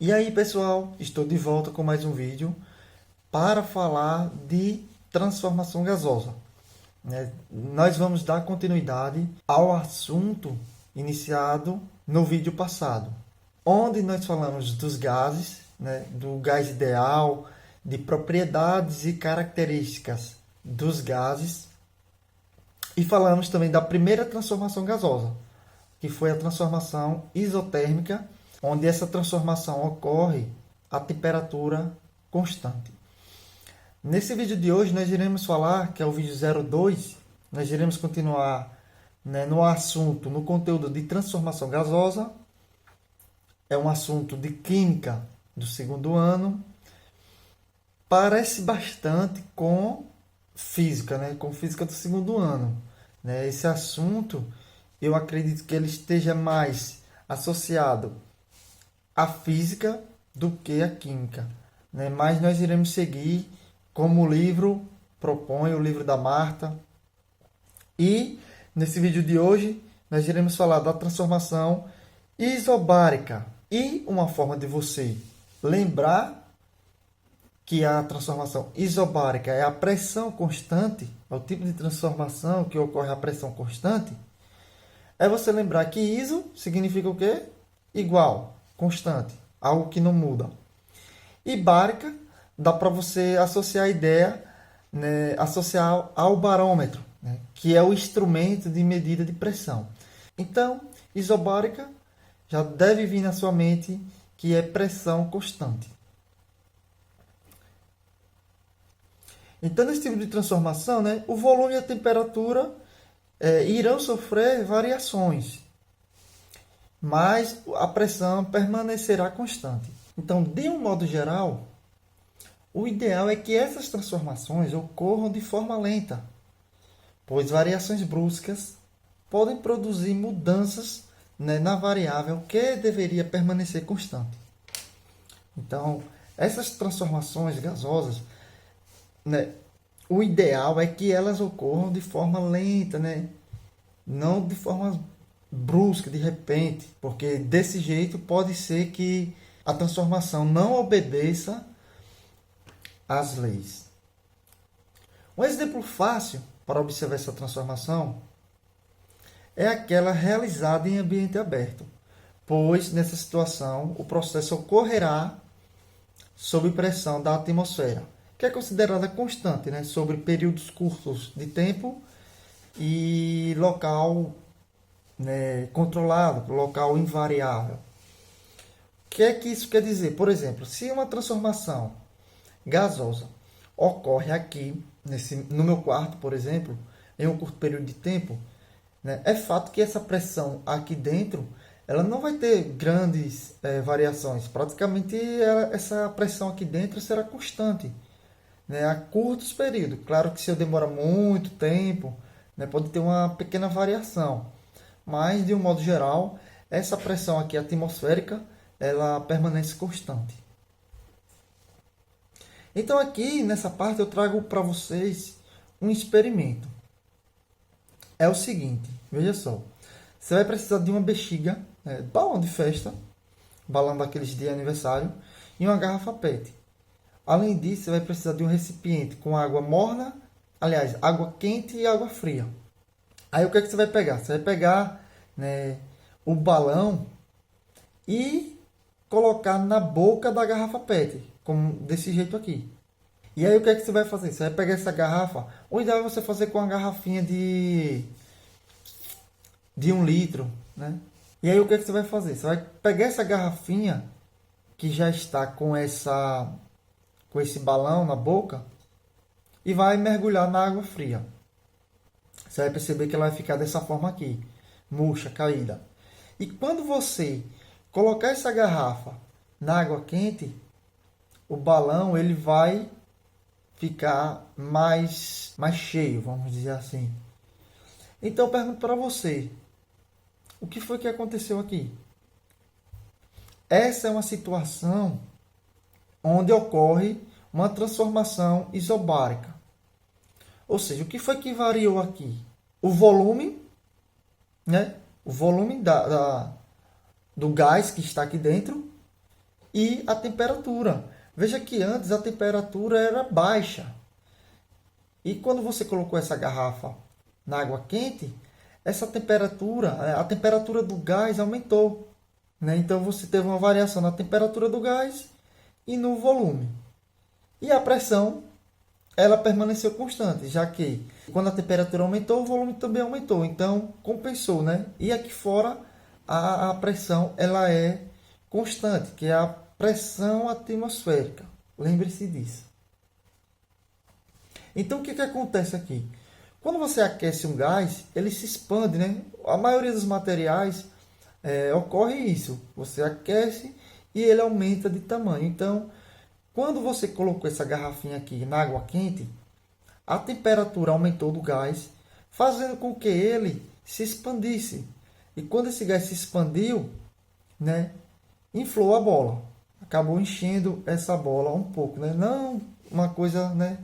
E aí, pessoal, estou de volta com mais um vídeo para falar de transformação gasosa, né? Nós vamos dar continuidade ao assunto iniciado no vídeo passado, onde nós falamos dos gases, né? Do gás ideal, de propriedades e características dos gases, e falamos também da primeira transformação gasosa, que foi a transformação isotérmica, onde essa transformação ocorre a temperatura constante. Nesse vídeo de hoje nós iremos falar, que é o vídeo 02, nós iremos continuar, né, no assunto, no conteúdo de transformação gasosa. É um assunto de química do segundo ano. Parece bastante com física, né, com física do segundo ano, né? Esse assunto, eu acredito que ele esteja mais associado à física do que à química, né? Mas nós iremos seguir como o livro propõe, o livro da Marta. E nesse vídeo de hoje nós iremos falar da transformação isobárica. E uma forma de você lembrar que a transformação isobárica é a pressão constante, é o tipo de transformação que ocorre a pressão constante, é você lembrar que iso significa o quê? Igual, constante, algo que não muda. E bárica, dá para você associar a ideia, né, associar ao barômetro, né, que é o instrumento de medida de pressão. Então, isobárica já deve vir na sua mente que é pressão constante. Então, nesse tipo de transformação, né, o volume e a temperatura irão sofrer variações, mas a pressão permanecerá constante. Então, de um modo geral, o ideal é que essas transformações ocorram de forma lenta, pois variações bruscas podem produzir mudanças, né, na variável que deveria permanecer constante. Então, essas transformações gasosas, né, o ideal é que elas ocorram de forma lenta, né? Não de forma brusca, de repente, porque desse jeito pode ser que a transformação não obedeça às leis. Um exemplo fácil para observar essa transformação é aquela realizada em ambiente aberto, pois nessa situação o processo ocorrerá sob pressão da atmosfera, que é considerada constante, né, sobre períodos curtos de tempo e local, né, controlado, local invariável. O que é que isso quer dizer? Por exemplo, se uma transformação gasosa ocorre aqui, no meu quarto, por exemplo, em um curto período de tempo, né, é fato que essa pressão aqui dentro ela não vai ter grandes variações. Praticamente essa pressão aqui dentro será constante, né, a curtos períodos. Claro que se eu demorar muito tempo, né, pode ter uma pequena variação, mas de um modo geral, essa pressão aqui atmosférica ela permanece constante. Então aqui nessa parte eu trago para vocês um experimento. É o seguinte, veja só, você vai precisar de uma bexiga, balão de festa, balão daqueles de aniversário, e uma garrafa PET. Além disso, você vai precisar de um recipiente com água morna, aliás, água quente e água fria. Aí o que é que você vai pegar? Você vai pegar, né, o balão e colocar na boca da garrafa PET, como desse jeito aqui. E aí o que é que você vai fazer? Você vai pegar essa garrafa, o ideal é você fazer com uma garrafinha de 1 litro, né? E aí o que é que você vai fazer? Você vai pegar essa garrafinha que já está com esse balão na boca e vai mergulhar na água fria. Você vai perceber que ela vai ficar dessa forma aqui, murcha, caída. E quando você colocar essa garrafa na água quente, o balão ele vai ficar mais cheio, vamos dizer assim. Então eu pergunto para você, o que foi que aconteceu aqui? Essa é uma situação onde ocorre uma transformação isobárica. Ou seja, o que foi que variou aqui? O volume, né? O volume do gás que está aqui dentro e a temperatura. Veja que antes a temperatura era baixa. E quando você colocou essa garrafa na água quente, essa temperatura, a temperatura do gás aumentou, né? Então você teve uma variação na temperatura do gás e no volume. E a pressão, ela permaneceu constante, já que quando a temperatura aumentou, o volume também aumentou. Então compensou, né? E aqui fora a pressão ela é constante, que é a pressão atmosférica. Lembre-se disso. Então, o que acontece aqui? Quando você aquece um gás, ele se expande, né? A maioria dos materiais ocorre isso. Você aquece e ele aumenta de tamanho. Então, quando você colocou essa garrafinha aqui na água quente, a temperatura aumentou do gás, fazendo com que ele se expandisse. E quando esse gás se expandiu, né, inflou a bola. Acabou enchendo essa bola um pouco, né? Não uma coisa, né,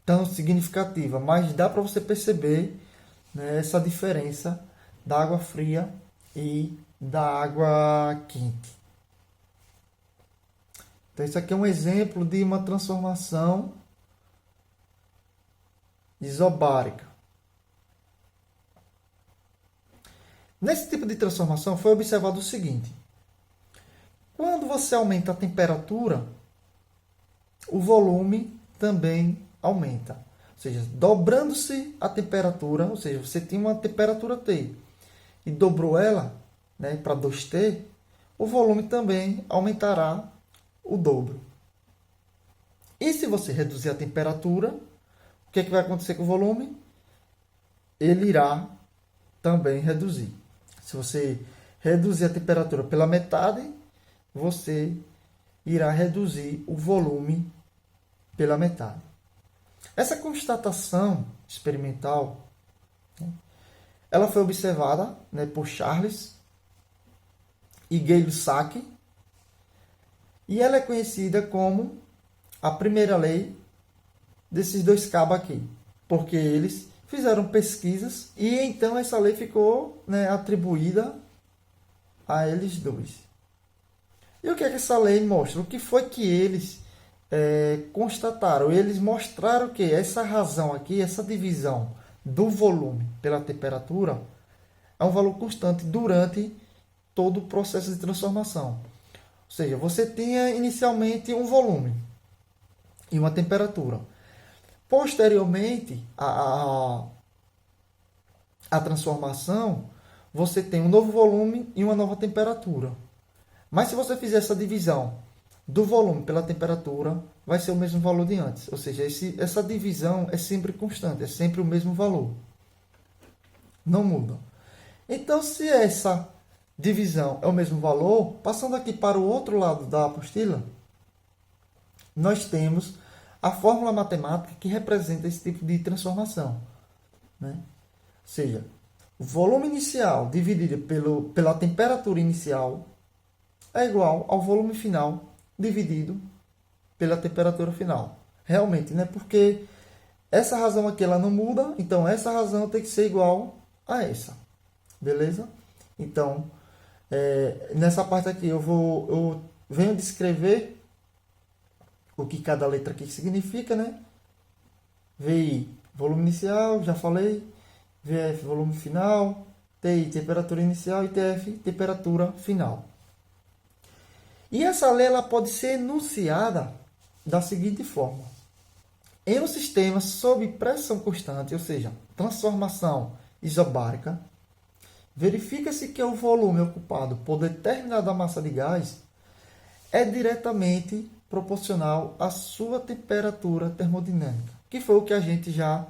tão significativa, mas dá para você perceber, né, essa diferença da água fria e da água quente. Então, isso aqui é um exemplo de uma transformação isobárica. Nesse tipo de transformação foi observado o seguinte: quando você aumenta a temperatura, o volume também aumenta. Ou seja, dobrando-se a temperatura, ou seja, você tinha uma temperatura T e dobrou ela, né, para 2T, o volume também aumentará o dobro. E se você reduzir a temperatura, o que vai acontecer com o volume? Ele irá também reduzir. Se você reduzir a temperatura pela metade, você irá reduzir o volume pela metade. Essa constatação experimental, né, ela foi observada, né, por Charles e Gay-Lussac, e ela é conhecida como a primeira lei desses dois cabos aqui, porque eles fizeram pesquisas e então essa lei ficou, né, atribuída a eles dois. E o que é que essa lei mostra? O que foi que eles constataram? Eles mostraram que essa razão aqui, essa divisão do volume pela temperatura, é um valor constante durante todo o processo de transformação. Ou seja, você tinha inicialmente um volume e uma temperatura. Posteriormente, a transformação, você tem um novo volume e uma nova temperatura. Mas se você fizer essa divisão do volume pela temperatura, vai ser o mesmo valor de antes. Ou seja, essa divisão é sempre constante, é sempre o mesmo valor. Não muda. Então, se essa divisão é o mesmo valor, passando aqui para o outro lado da apostila, nós temos a fórmula matemática que representa esse tipo de transformação, né? Ou seja, o volume inicial dividido pela temperatura inicial é igual ao volume final dividido pela temperatura final. Realmente, né? Porque essa razão aqui ela não muda, então essa razão tem que ser igual a essa. Beleza? Então, nessa parte aqui eu venho descrever o que cada letra aqui significa, né? VI, volume inicial, já falei. VF, volume final. TI, temperatura inicial. E TF, temperatura final. E essa lei ela pode ser enunciada da seguinte forma: em um sistema sob pressão constante, ou seja, transformação isobárica, verifica-se que o volume ocupado por determinada massa de gás é diretamente proporcional à sua temperatura termodinâmica, que foi o que a gente já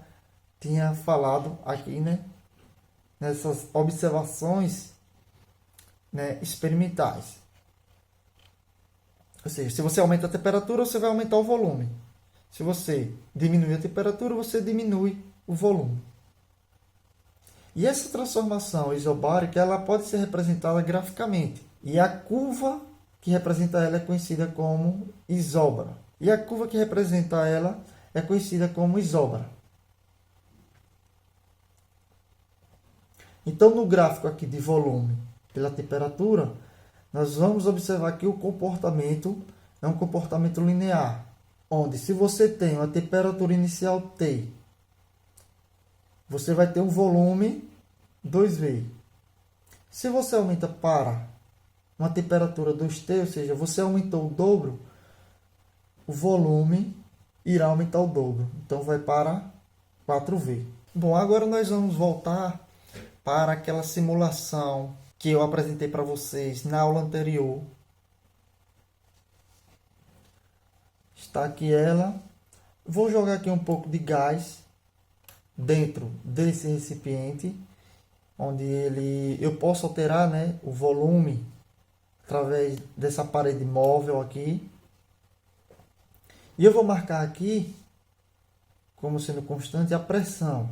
tinha falado aqui, né, nessas observações, né, experimentais. Ou seja, se você aumenta a temperatura, você vai aumentar o volume. Se você diminui a temperatura, você diminui o volume. E essa transformação isobárica ela pode ser representada graficamente. E a curva que representa ela é conhecida como isóbara. E a curva que representa ela é conhecida como isóbara. Então, no gráfico aqui de volume pela temperatura, nós vamos observar que o comportamento é um comportamento linear, onde se você tem uma temperatura inicial T, você vai ter um volume 2V. Se você aumenta para uma temperatura 2T, ou seja, você aumentou o dobro, o volume irá aumentar o dobro. Então vai para 4V. Bom, agora nós vamos voltar para aquela simulação que eu apresentei para vocês na aula anterior. Está aqui ela. Vou jogar aqui um pouco de gás dentro desse recipiente, onde eu posso alterar, né, o volume através dessa parede móvel aqui. E eu vou marcar aqui, como sendo constante, a pressão,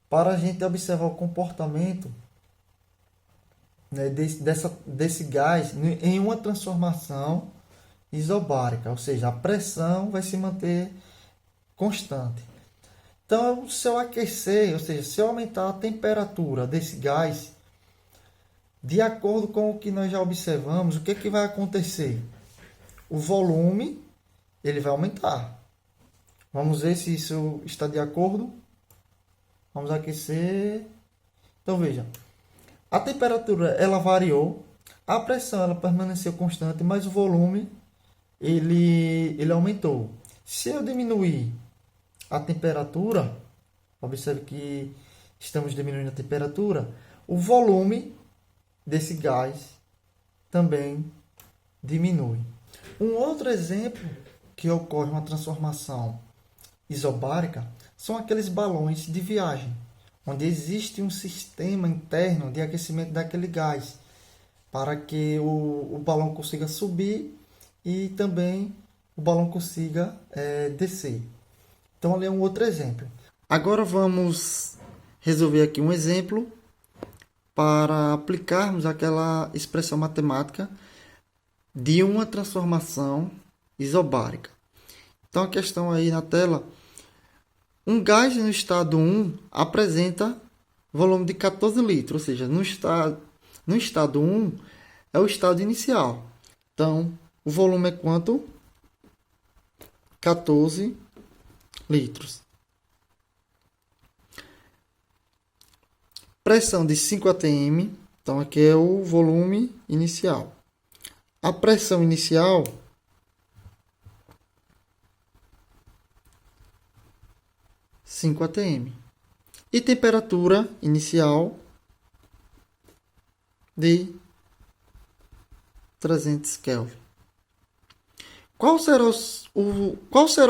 para a gente observar o comportamento, né, desse gás em uma transformação isobárica, ou seja, a pressão vai se manter constante. Então, se eu aquecer, ou seja, se eu aumentar a temperatura desse gás, de acordo com o que nós já observamos, o que vai acontecer? O volume ele vai aumentar. Vamos ver se isso está de acordo. Vamos aquecer. Então, veja. A temperatura ela variou, a pressão ela permaneceu constante, mas o volume ele aumentou. Se eu diminuir a temperatura, observe que estamos diminuindo a temperatura, o volume desse gás também diminui. Um outro exemplo que ocorre uma transformação isobárica são aqueles balões de viagem, onde existe um sistema interno de aquecimento daquele gás, para que o balão consiga subir e também o balão consiga descer. Então, ali é um outro exemplo. Agora vamos resolver aqui um exemplo para aplicarmos aquela expressão matemática de uma transformação isobárica. Então, a questão aí na tela: um gás no estado 1 apresenta volume de 14 litros, ou seja, no estado 1 é o estado inicial. Então, o volume é quanto? 14 litros. Pressão de 5 atm, então aqui é o volume inicial. A pressão inicial (5 atm) e temperatura inicial de 300 Kelvin. Qual será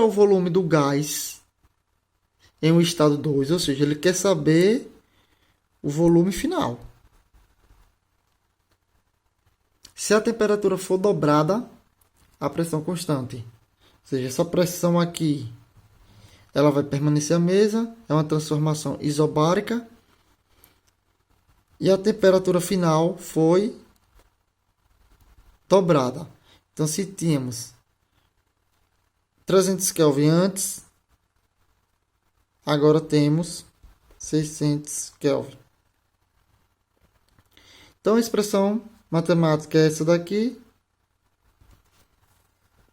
o volume do gás em um estado 2? Ou seja, ele quer saber o volume final. Se a temperatura for dobrada, a pressão constante. Ou seja, essa pressão aqui ela vai permanecer a mesma, é uma transformação isobárica. E a temperatura final foi dobrada. Então, se tínhamos 300 Kelvin antes, agora temos 600 Kelvin. Então, a expressão matemática é essa daqui.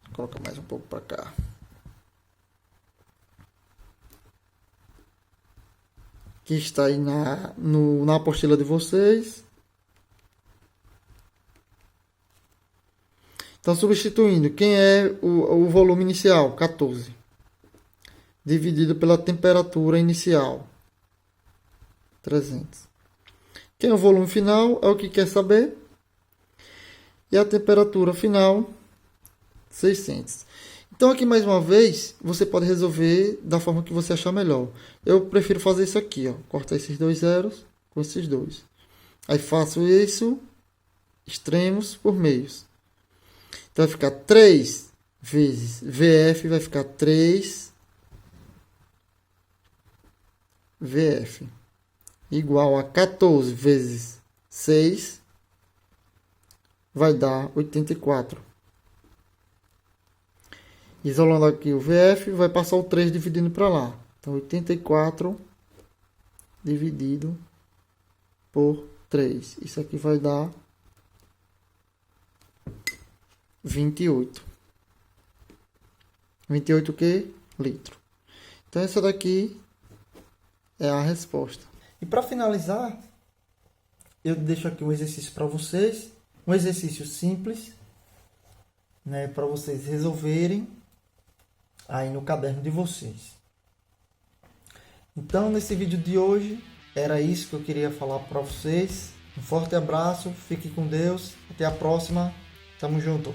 Vou colocar mais um pouco para cá. Que está aí na apostila de vocês. Então, substituindo, quem é o volume inicial? 14. Dividido pela temperatura inicial. 300. Quem é o volume final? É o que quer saber. E a temperatura final, 600. Então, aqui mais uma vez, você pode resolver da forma que você achar melhor. Eu prefiro fazer isso aqui, ó. Cortar esses dois zeros com esses dois. Aí faço isso, extremos por meios. Então, vai ficar 3 vezes VF, vai ficar 3 VF. Igual a 14 vezes 6, vai dar 84. Isolando aqui o VF, vai passar o 3 dividindo para lá. Então, 84 dividido por 3. Isso aqui vai dar 28. 28 o quê? Litro. Então essa daqui é a resposta. E para finalizar, eu deixo aqui um exercício para vocês, um exercício simples, né, para vocês resolverem aí no caderno de vocês. Então, nesse vídeo de hoje, era isso que eu queria falar para vocês. Um forte abraço, fique com Deus, até a próxima, tamo junto.